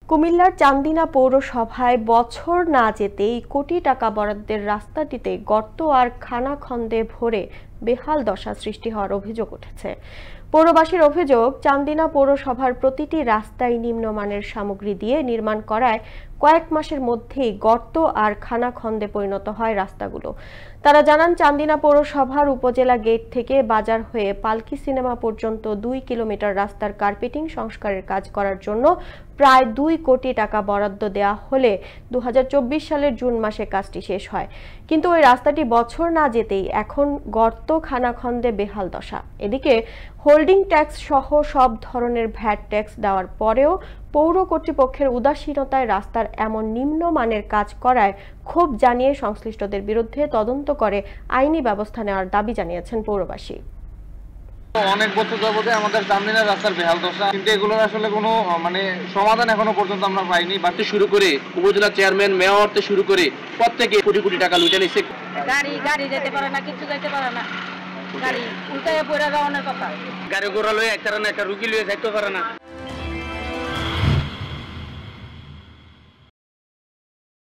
কুমিল্লার চান্দিনা পৌরসভায় বছর না যেতেই কোটি টাকা বরাদ্দের রাস্তাটিতে গর্ত আর খানাখন্দে ভরে বেহাল দশা সৃষ্টি হওয়ার অভিযোগ উঠেছে। পৌরবাসীর অভিযোগ, চান্দিনা পৌরসভার প্রতিটি রাস্তায় নিম্নমানের সামগ্রী দিয়ে নির্মাণ করায় কয়েক মাসের মধ্যেই গর্ত আর খানাখন্দে পরিণত হয় রাস্তাগুলো। তারা জানান, চান্দিনা পৌরসভার উপজেলা গেট থেকে বাজার হয়ে পালকি সিনেমা পর্যন্ত 2 কিলোমিটার রাস্তার কার্পেটিং সংস্কারের কাজ করার জন্য প্রায় 2 কোটি টাকা বরাদ্দ দেওয়া হলে 2024 সালের জুন মাসে কাজটি শেষ হয়। কিন্তু ওই রাস্তাটি বছর না যেতেই এখন গর্ত খানাখন্দে বেহাল দশা। এদিকে হোল্ডিং ট্যাক্স সহ সব ধরনের ভ্যাট ট্যাক্স দেওয়ার পরেও পৌর কর্তৃপক্ষের উদাসীনতায় রাস্তার এমন নিম্নমানের কাজ করায় ক্ষোভ জানিয়ে সংশ্লিষ্টদের বিরুদ্ধে তদন্ত করে আইনি ব্যবস্থা নেওয়ার দাবি জানিয়েছেন পৌরবাসী। অনেক বছর যাবতে আমাদের চান্দিনা রাস্তার বেহাল দশা, কিন্তু এগুলোর আসলে কোনো সমাধান এখনো পর্যন্ত আমরা পাইনি। বাড়তে শুরু করে উপজেলা চেয়ারম্যান, মেয়র থেকে শুরু করে প্রত্যেকে কোটি কোটি টাকা লুটে নিচ্ছে। গাড়ি যেতে পারে না, কিছু যেতে পারে না, গাড়ি উল্টায় পড়ে যাওয়ার কথা। গাড়ি ঘোড়া লয়ে একটা রুগী লয়ে যাইতে পারে না।